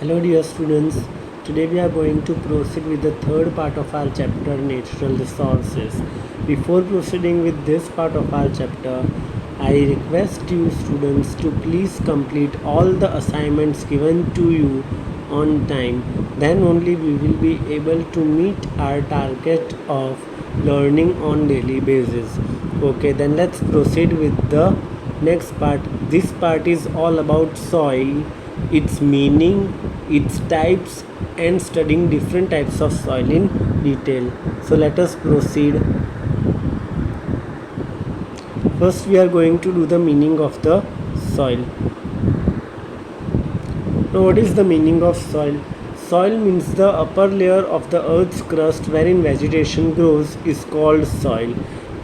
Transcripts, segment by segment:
Hello dear students, today we are going to proceed with the third part of our chapter Natural Resources. Before proceeding with this part of our chapter, I request you students to please complete all the assignments given to you on time. Then only we will be able to meet our target of learning on daily basis. Okay, then let's proceed with the next part. This part is all about soil, its meaning, its types, and studying different types of soil in detail. So let us proceed. First we are going to do the meaning of the soil. Now what is the meaning of soil? Soil means the upper layer of the earth's crust wherein vegetation grows is called soil.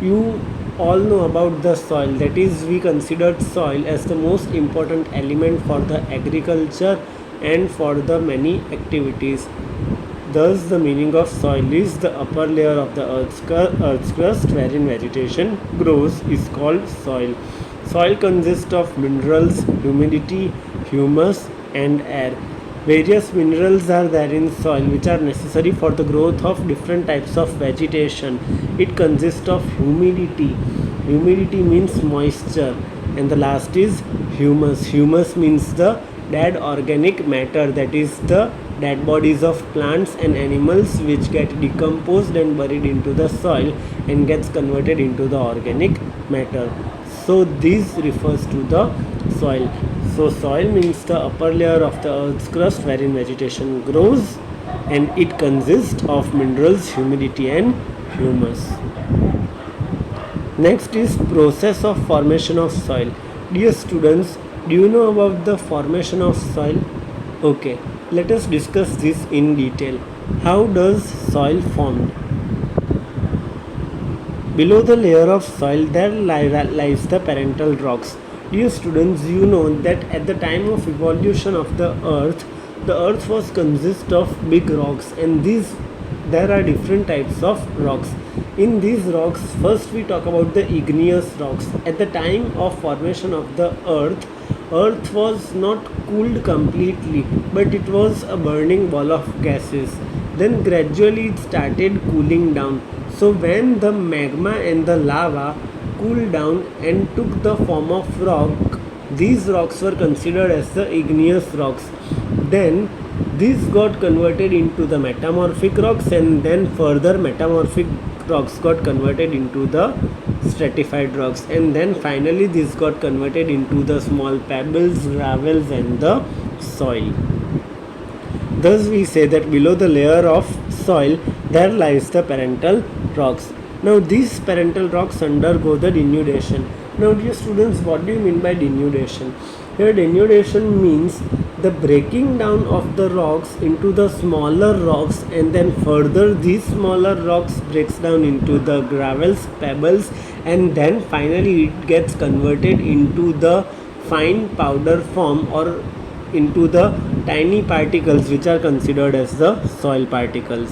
You all know about the soil, that is, we considered soil as the most important element for the agriculture and for the many activities. Thus the meaning of soil is the upper layer of the earth's crust wherein vegetation grows is called soil. Soil consists of minerals, humidity, humus, and air. Various minerals are there in soil which are necessary for the growth of different types of vegetation. It consists of humidity. Humidity means moisture. And the last is humus. Humus means the dead organic matter, that is the dead bodies of plants and animals which get decomposed and buried into the soil and gets converted into the organic matter. So this refers to the soil. So soil means the upper layer of the earth's crust wherein vegetation grows, and it consists of minerals, humidity, and humus. Next is process of formation of soil. Dear students, do you know about the formation of soil? Okay, let us discuss this in detail. How does soil formed? Below the layer of soil there lies the parental rocks. Dear students, you know that at the time of evolution of the earth was consist of big rocks, and there are different types of rocks. In these rocks, first we talk about the igneous rocks. At the time of formation of the earth was not cooled completely, but it was a burning ball of gases. Then gradually it started cooling down. So when the magma and the lava cooled down and took the form of rock, these rocks were considered as the igneous rocks. Then these got converted into the metamorphic rocks, and then further metamorphic rocks got converted into the stratified rocks, and then finally this got converted into the small pebbles, gravels, and the soil. Thus we say that below the layer of soil there lies the parental rocks. Now these parental rocks undergo the denudation. Now dear students, what do you mean by denudation? Here denudation means the breaking down of the rocks into the smaller rocks, and then further these smaller rocks breaks down into the gravels, pebbles, and then finally it gets converted into the fine powder form or into the tiny particles which are considered as the soil particles.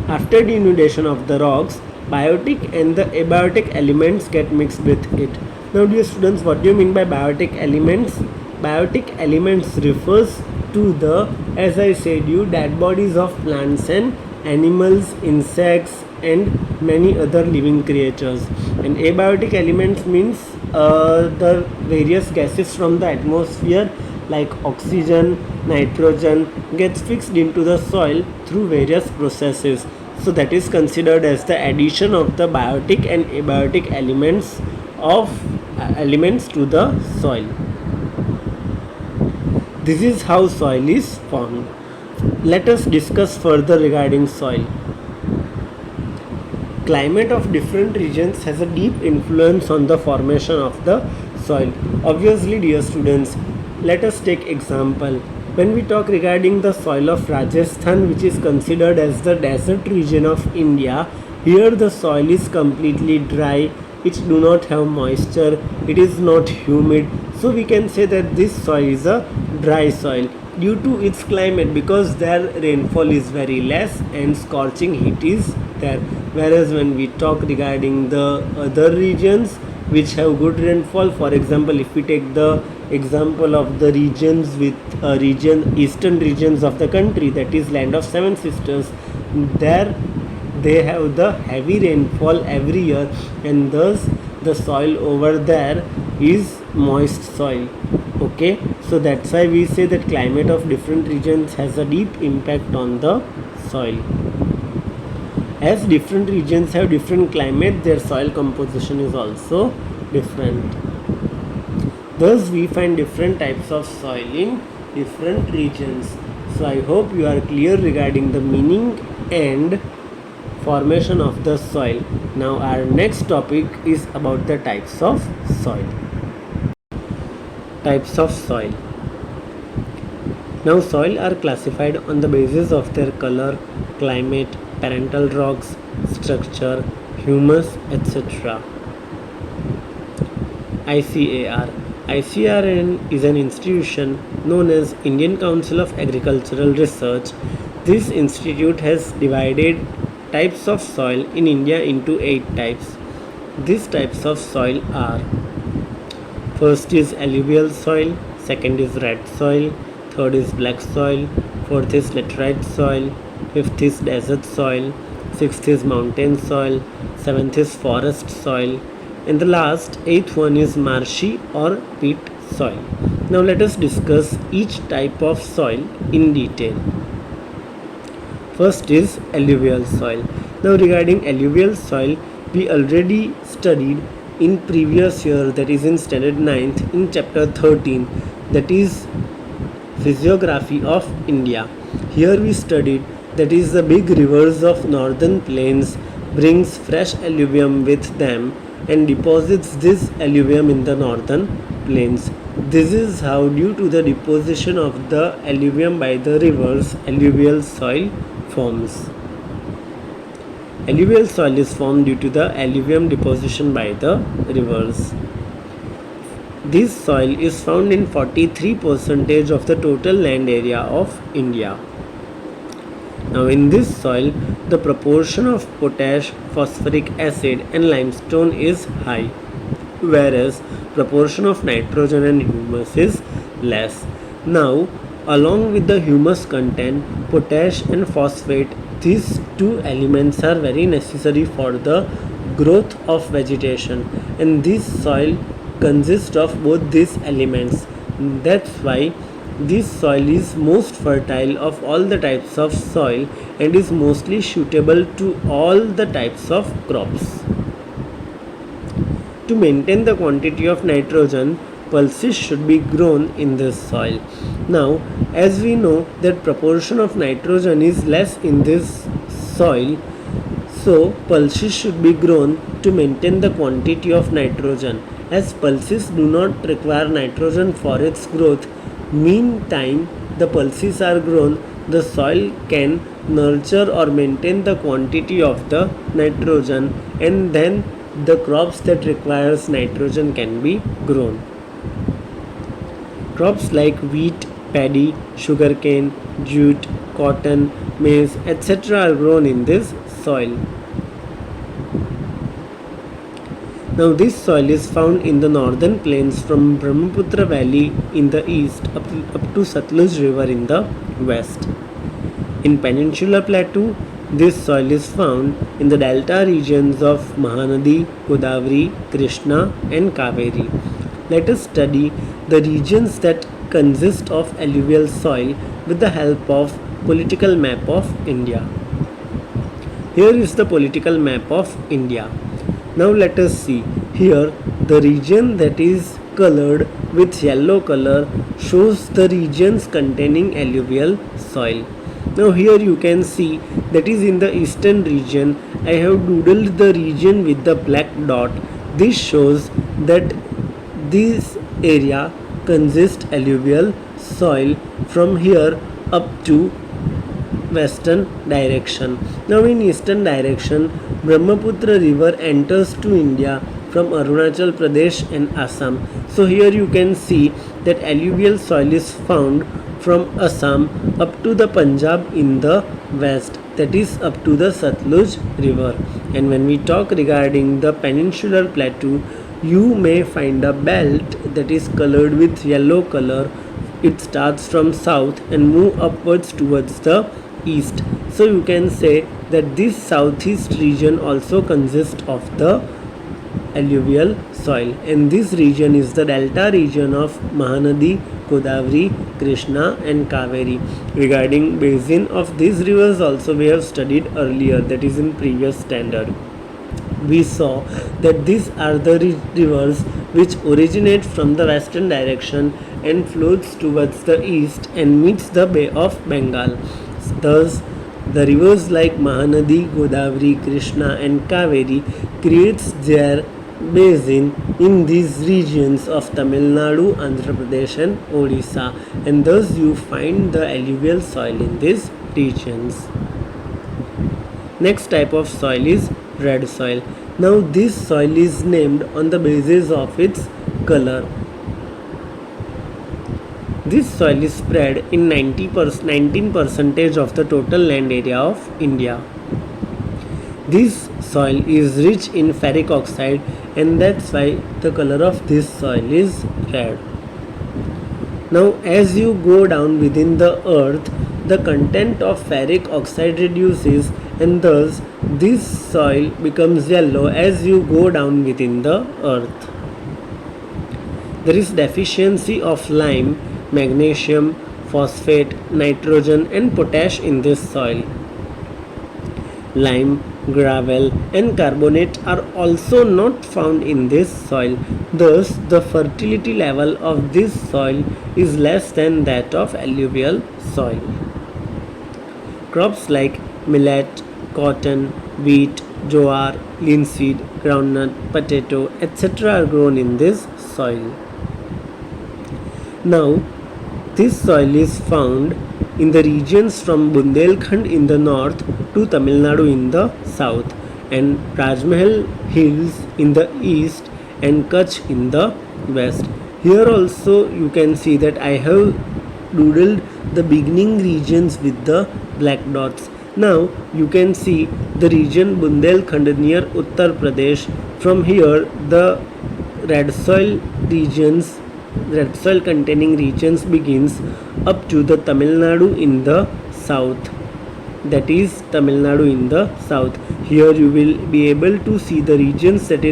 After denudation of the rocks, biotic and the abiotic elements get mixed with it. Now dear students, what do you mean by biotic elements? Biotic elements refers to the, as I said you, dead bodies of plants and animals, insects, and many other living creatures. And abiotic elements means the various gases from the atmosphere like oxygen, nitrogen gets fixed into the soil through various processes. So that is considered as the addition of the biotic and abiotic elements to the soil. This is how soil is formed. Let us discuss further regarding soil. Climate of different regions has a deep influence on the formation of the soil. Obviously, dear students, let us take example. When we talk regarding the soil of Rajasthan, which is considered as the desert region of India, here the soil is completely dry, it do not have moisture, it is not humid. So we can say that this soil is a dry soil due to its climate, because their rainfall is very less and scorching heat is there. Whereas when we talk regarding the other regions which have good rainfall, for example if we take the example of the regions with eastern regions of the country, that is land of seven sisters. There they have the heavy rainfall every year, and thus the soil over there is moist soil. Okay, so that's why we say that climate of different regions has a deep impact on the soil. As different regions have different climate, their soil composition is also different. Thus we find different types of soil in different regions. So I hope you are clear regarding the meaning and formation of the soil. Now our next topic is about the types of soil. Types of soil. Now soil are classified on the basis of their color, climate, parental rocks, structure, humus, etc. ICAR. ICAR is an institution known as Indian Council of Agricultural Research. This institute has divided types of soil in India into 8 types. These types of soil are: first is alluvial soil, second is red soil, third is black soil, fourth is laterite soil, fifth is desert soil, sixth is mountain soil, seventh is forest soil, and the last, eighth one is marshy or peat soil. Now let us discuss each type of soil in detail. First is alluvial soil. Now regarding alluvial soil, we already studied in previous year, that is in standard 9th, in chapter 13, that is physiography of India. Here we studied that is the big rivers of northern plains brings fresh alluvium with them and deposits this alluvium in the northern plains. This is how, due to the deposition of the alluvium by the rivers, alluvial soil forms. Alluvial soil is formed due to the alluvium deposition by the rivers. This soil is found in 43% of the total land area of India. Now in this soil, the proportion of potash, phosphoric acid and limestone is high, whereas proportion of nitrogen and humus is less. Now along with the humus content, potash and phosphate, these two elements are very necessary for the growth of vegetation, and this soil consists of both these elements. That's why this soil is most fertile of all the types of soil and is mostly suitable to all the types of crops. To maintain the quantity of nitrogen, pulses should be grown in this soil. Now, as we know that proportion of nitrogen is less in this soil, so pulses should be grown to maintain the quantity of nitrogen. As pulses do not require nitrogen for its growth, meantime the pulses are grown, the soil can nurture or maintain the quantity of the nitrogen, and then the crops that requires nitrogen can be grown. Crops like wheat, paddy, sugarcane, jute, cotton, maize, etc. are grown in this soil. Now this soil is found in the northern plains from Brahmaputra valley in the east up to Satluj river in the west. In peninsular plateau, this soil is found in the delta regions of Mahanadi, Godavari, Krishna and Kaveri. Let us study the regions that consist of alluvial soil with the help of political map of India. Here is the political map of India. Now let us see. Here the region that is colored with yellow color shows the regions containing alluvial soil. Now here you can see that is in the eastern region. I have doodled the region with the black dot. This shows that this area consists alluvial soil from here up to western direction. Now in eastern direction, Brahmaputra river enters to India from Arunachal Pradesh and Assam. So here you can see that alluvial soil is found from Assam up to the Punjab in the west, that is up to the Satluj river. And when we talk regarding the peninsular plateau, you may find a belt that is colored with yellow color. It starts from south and move upwards towards the east. So you can say that this southeast region also consists of the alluvial soil, and this region is the delta region of Mahanadi, Godavari, Krishna and Kaveri. Regarding basin of these rivers also we have studied earlier, that is in previous standard. We saw that these are the rivers which originate from the western direction and flows towards the east and meets the Bay of Bengal. Thus, the rivers like Mahanadi, Godavari, Krishna and Kaveri creates their basin in these regions of Tamil Nadu, Andhra Pradesh and Odisha, and thus you find the alluvial soil in these regions. Next type of soil is red soil. Now this soil is named on the basis of its color. This soil is spread in 19% of the total land area of India. This soil is rich in ferric oxide, and that's why the color of this soil is red. Now as you go down within the earth, the content of ferric oxide reduces, and thus this soil becomes yellow as you go down within the earth. There is deficiency of lime, magnesium, phosphate, nitrogen and potash in this soil. Lime, gravel and carbonate are also not found in this soil. Thus, the fertility level of this soil is less than that of alluvial soil. Crops like millet, cotton, wheat, jowar, linseed, groundnut, potato, etc. are grown in this soil. Now, this soil is found in the regions from Bundelkhand in the north to Tamil Nadu in the south, and Rajmahal Hills in the east and Kutch in the west. Here also you can see that I have doodled the beginning regions with the black dots. Now you can see the region Bundelkhand near Uttar Pradesh. From here the red soil containing regions begins up to the Tamil Nadu in the south. That is Tamil Nadu in the south. Here you will be able to see the regions that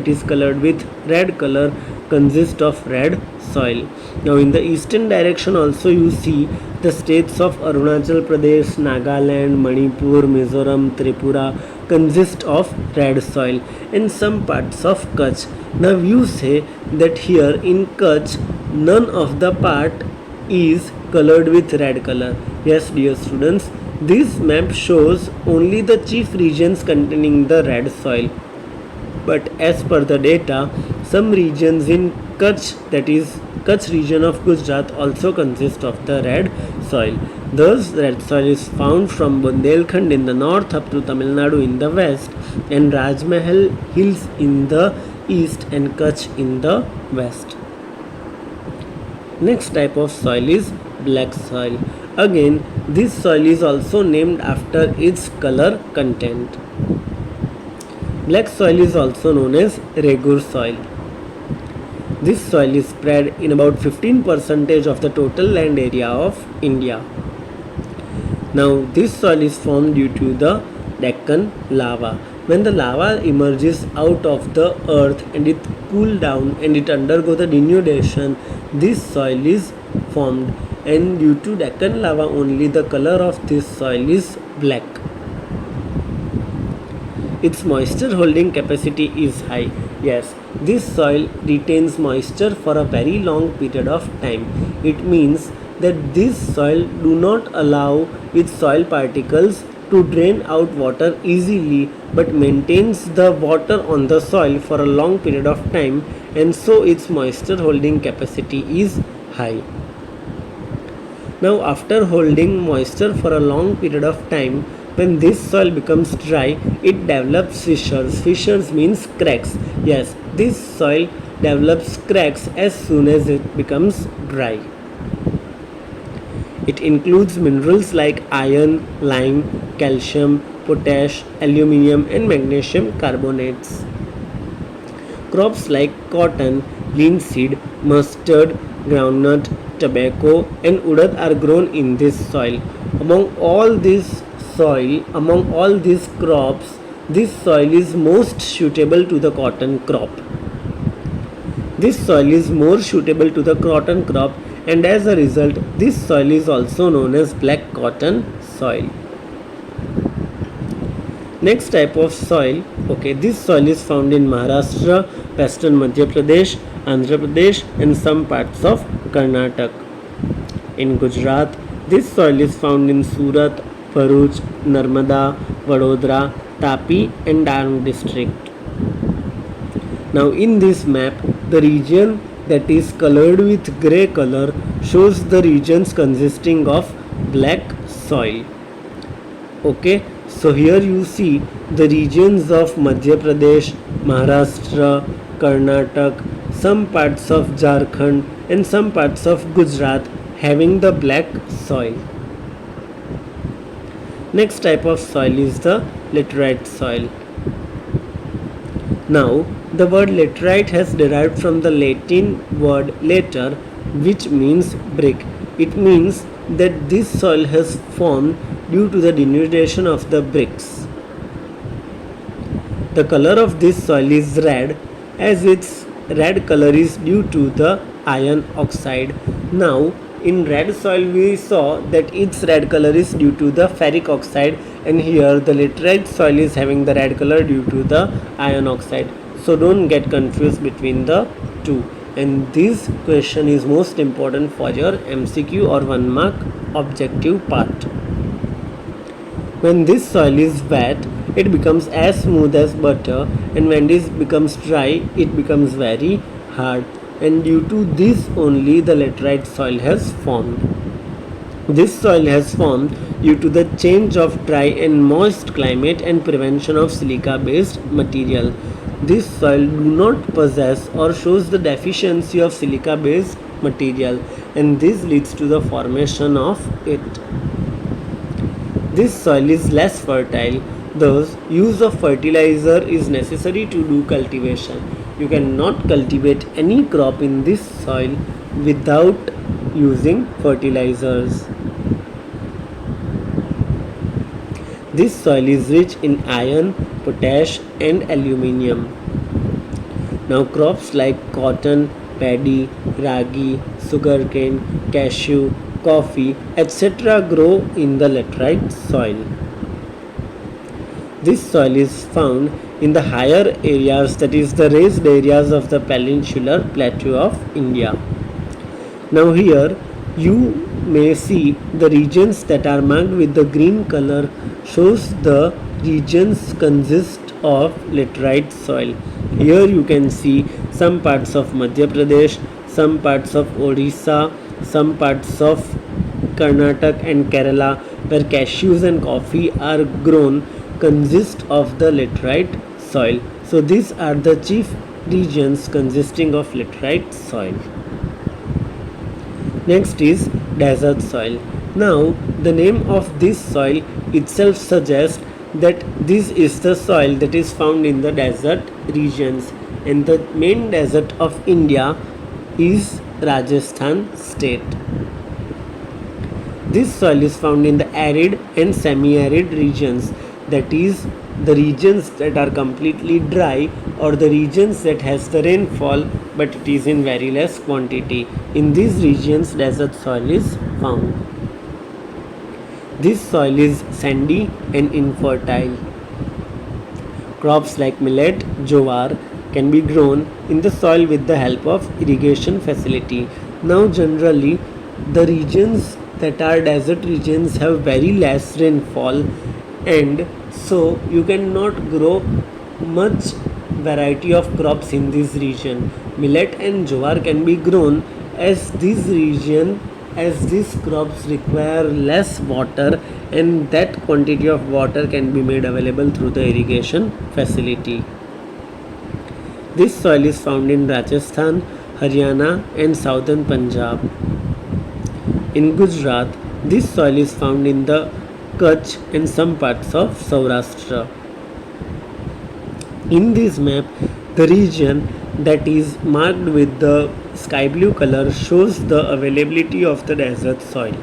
is colored with red color consist of red soil. Now in the eastern direction also you see the states of Arunachal Pradesh, Nagaland, Manipur, Mizoram, Tripura consist of red soil, and some parts of Kutch. Now you say that here in Kutch none of the part is colored with red color. Yes dear students, this map shows only the chief regions containing the red soil. But as per the data, some regions in Kutch, that is Kutch region of Gujarat, also consist of the red soil. Thus, red soil is found from Bundelkhand in the north up to Tamil Nadu in the west, and Rajmahal Hills in the east and Kutch in the west. Next type of soil is black soil. Again, this soil is also named after its color content. Black soil is also known as Regur soil. This soil is spread in about 15% of the total land area of India. Now this soil is formed due to the Deccan lava. When the lava emerges out of the earth and it cool down and it undergo the denudation, this soil is formed, and due to Deccan lava only the color of this soil is black. Its moisture holding capacity is high. Yes, this soil retains moisture for a very long period of time. It means that this soil do not allow its soil particles to drain out water easily, but maintains the water on the soil for a long period of time, and so its moisture holding capacity is high. Now after holding moisture for a long period of time, when this soil becomes dry, it develops fissures. Fissures means cracks. Yes, this soil develops cracks as soon as it becomes dry. It includes minerals like iron, lime, calcium, potash, aluminium and magnesium carbonates. Crops like cotton, linseed, mustard, groundnut, tobacco, and urad are grown in this soil. Among all these crops, this soil is most suitable to the cotton crop. This soil is more suitable to the cotton crop, and as a result, this soil is also known as black cotton soil. Next type of soil, okay, this soil is found in Maharashtra, western Madhya Pradesh, Andhra Pradesh, and some parts of Karnataka. In Gujarat, this soil is found in Surat, Bharuch, Narmada, Vadodara, Tapi, and Darn district. Now in this map, the region that is colored with grey color shows the regions consisting of black soil. Okay, so here you see the regions of Madhya Pradesh, Maharashtra, Karnataka, some parts of Jharkhand, and some parts of Gujarat having the black soil. Next type of soil is the laterite soil. Now, the word laterite has derived from the Latin word later, which means brick. It means that this soil has formed due to the denudation of the bricks. The color of this soil is red, as its red color is due to the iron oxide. Now, in red soil we saw that its red color is due to the ferric oxide, and here the laterite soil is having the red color due to the iron oxide. So don't get confused between the two. And this question is most important for your MCQ or 1 mark objective part. When this soil is wet, it becomes as smooth as butter, and when this becomes dry, it becomes very hard. And due to this only the laterite soil has formed. This soil has formed due to the change of dry and moist climate and prevention of silica based material. This soil do not possess or shows the deficiency of silica based material, and this leads to the formation of it. This soil is less fertile, thus use of fertilizer is necessary to do cultivation. You cannot cultivate any crop in this soil without using fertilizers. This soil is rich in iron, potash, and aluminium. Now crops like cotton, paddy, ragi, sugarcane, cashew, coffee, etc. grow in the laterite soil. This soil is found in the higher areas, that is the raised areas of the peninsular plateau of India. Now here you may see the regions that are marked with the green color shows the regions consist of laterite soil. Here you can see some parts of Madhya Pradesh, some parts of Odisha, some parts of Karnataka and Kerala where cashews and coffee are grown consist of the laterite soil. So these are the chief regions consisting of laterite soil. Next is desert soil. Now the name of this soil itself suggests that this is the soil that is found in the desert regions, and the main desert of India is Rajasthan state. This soil is found in the arid and semi-arid regions, that is the regions that are completely dry or the regions that has the rainfall but it is in very less quantity. In these regions desert soil is found. This soil is sandy and infertile. Crops like millet, jowar can be grown in the soil with the help of irrigation facility. Now generally the regions that are desert regions have very less rainfall, and so you cannot grow much variety of crops in this region. Millet and jowar can be grown as these crops require less water, and that quantity of water can be made available through the irrigation facility. This soil is found in Rajasthan, Haryana and southern Punjab. In Gujarat, this soil is found in the Kutch and some parts of Saurashtra. In this map, the region that is marked with the sky blue color shows the availability of the desert soil,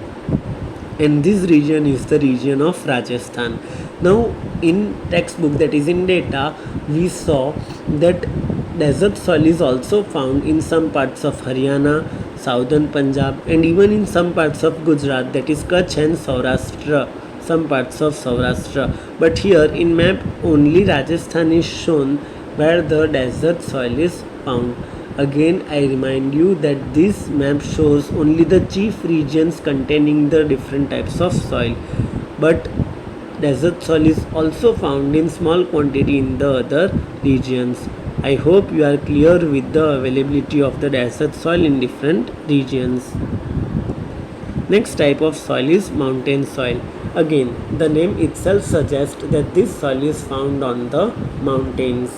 and this region is the region of Rajasthan. Now, in textbook, that is in data, we saw that desert soil is also found in some parts of Haryana, southern Punjab, and even in some parts of Gujarat, that is Kutch and Saurashtra, some parts of Saurashtra. But here in map only Rajasthan is shown where the desert soil is found. Again, I remind you that this map shows only the chief regions containing the different types of soil, but desert soil is also found in small quantity in the other regions. I hope you are clear with the availability of the desert soil in different regions. Next type of soil is mountain soil. Again, the name itself suggests that this soil is found on the mountains.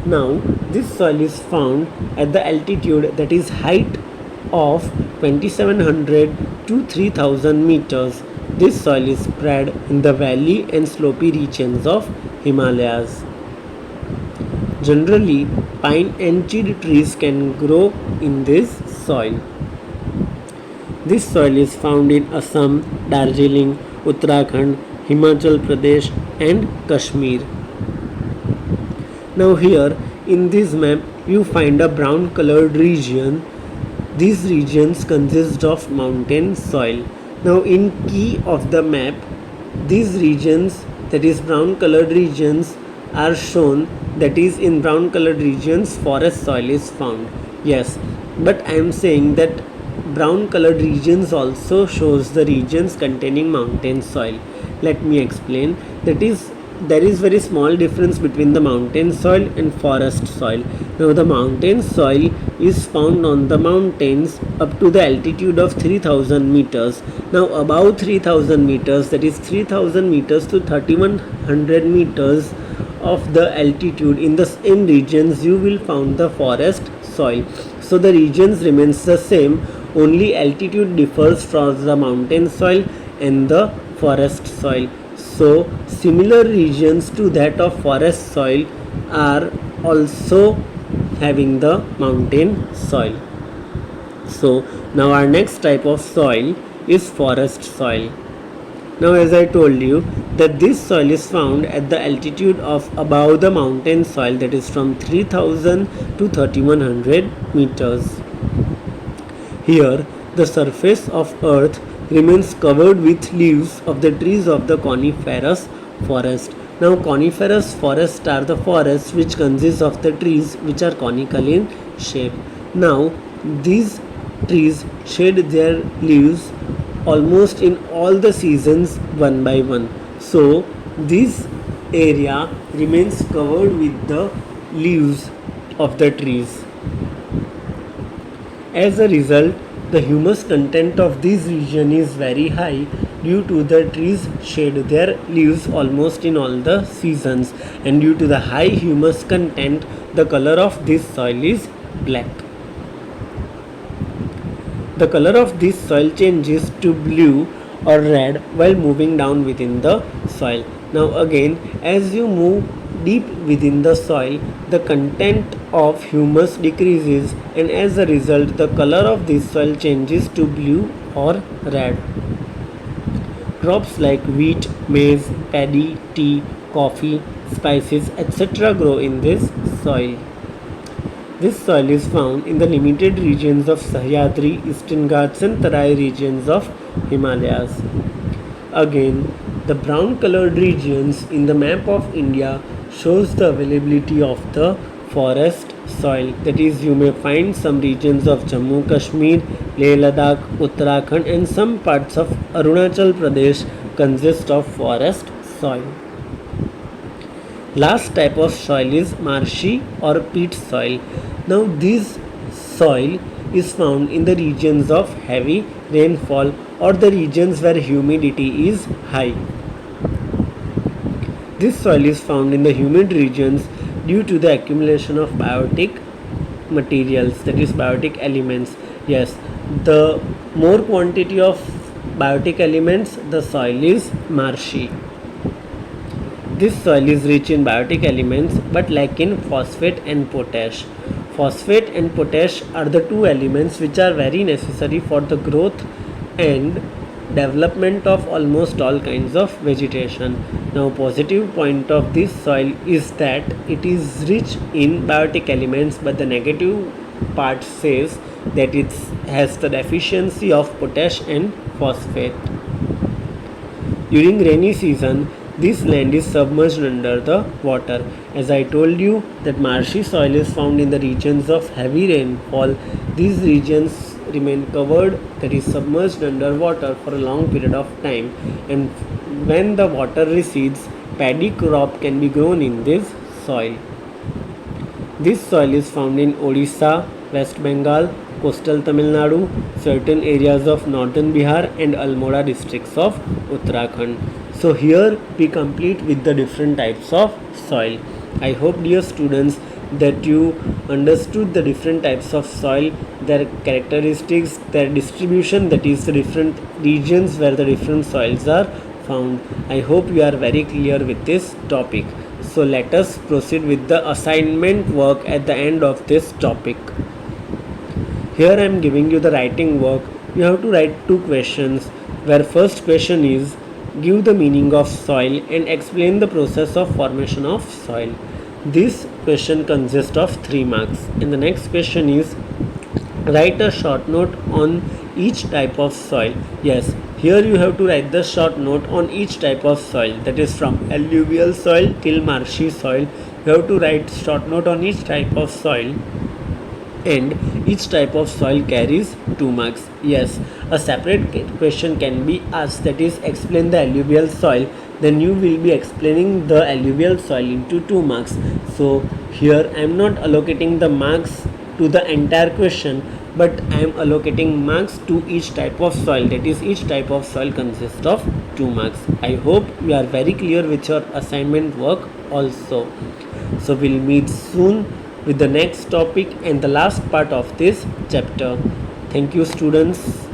Now, this soil is found at the altitude, that is height of 2700 to 3000 meters. This soil is spread in the valley and slopy regions of Himalayas. Generally, pine and chid trees can grow in this soil. This soil is found in Assam, Darjeeling, Uttarakhand, Himachal Pradesh and Kashmir. Now here in this map you find a brown colored region. These regions consist of mountain soil. Now in key of the map, these regions, that is brown colored regions, are shown, that is in brown colored regions forest soil is found. Yes, but I am saying that brown colored regions also shows the regions containing mountain soil. Let me explain. That is, there is very small difference between the mountain soil and forest soil. Now the mountain soil is found on the mountains up to the altitude of 3000 meters. Now above 3000 meters, that is 3000 meters to 3100 meters of the altitude, in the same regions you will find the forest soil. So the regions remains the same, only altitude differs from the mountain soil and the forest soil. So similar regions to that of forest soil are also having the mountain soil. So now our next type of soil is forest soil. Now as I told you that this soil is found at the altitude of above the mountain soil, that is from 3000 to 3100 meters. Here the surface of earth remains covered with leaves of the trees of the coniferous forest. Now coniferous forests are the forests which consist of the trees which are conical in shape. Now these trees shed their leaves almost in all the seasons one by one. So this area remains covered with the leaves of the trees. As a result, the humus content of this region is very high due to the trees shed their leaves almost in all the seasons, and due to the high humus content, the color of this soil is black. The color of this soil changes to blue or red while moving down within the soil. Now again, as you move deep within the soil, the content of humus decreases, and as a result the color of this soil changes to blue or red. Crops like wheat, maize, paddy, tea, coffee, spices, etc. grow in this soil. This soil is found in the limited regions of Sahyadri, Eastern Ghats and Tarai regions of Himalayas. Again, the brown colored regions in the map of India shows the availability of the forest soil. That is, you may find some regions of Jammu Kashmir, Leh Ladakh, Uttarakhand and some parts of Arunachal Pradesh consist of forest soil. Last type of soil is marshy or peat soil. Now this soil is found in the regions of heavy rainfall or the regions where humidity is high. This soil is found in the humid regions due to the accumulation of biotic materials, that is biotic elements. Yes, the more quantity of biotic elements, the soil is marshy. This soil is rich in biotic elements but lack in phosphate and potash. Phosphate and potash are the two elements which are very necessary for the growth and development of almost all kinds of vegetation. Now, positive point of this soil is that it is rich in biotic elements, but the negative part says that it has the deficiency of potash and phosphate. During rainy season, this land is submerged under the water. As I told you that marshy soil is found in the regions of heavy rainfall. These regions remain covered, that is submerged under water for a long period of time, and when the water recedes, paddy crop can be grown in this soil. This soil is found in Odisha, West Bengal, coastal Tamil Nadu, certain areas of northern Bihar and Almora districts of Uttarakhand. So here we complete with the different types of soil. I hope, dear students, that you understood the different types of soil, their characteristics, their distribution, that is the different regions where the different soils are found. I hope you are very clear with this topic. So let us proceed with the assignment work at the end of this topic. Here I am giving you the writing work. You have to write two questions, where first question is give the meaning of soil and explain the process of formation of soil. This question consists of 3 marks. And the next question is write a short note on each type of soil. Yes, here you have to write the short note on each type of soil, that is from alluvial soil till marshy soil. You have to write short note on each type of soil, and each type of soil carries 2 marks. Yes, a separate question can be asked, that is explain the alluvial soil, then you will be explaining the alluvial soil into 2 marks. So here I am not allocating the marks to the entire question, but I am allocating marks to each type of soil, that is each type of soil consists of 2 marks. I hope you are very clear with your assignment work also. So we'll meet soon with the next topic and the last part of this chapter. Thank you, students.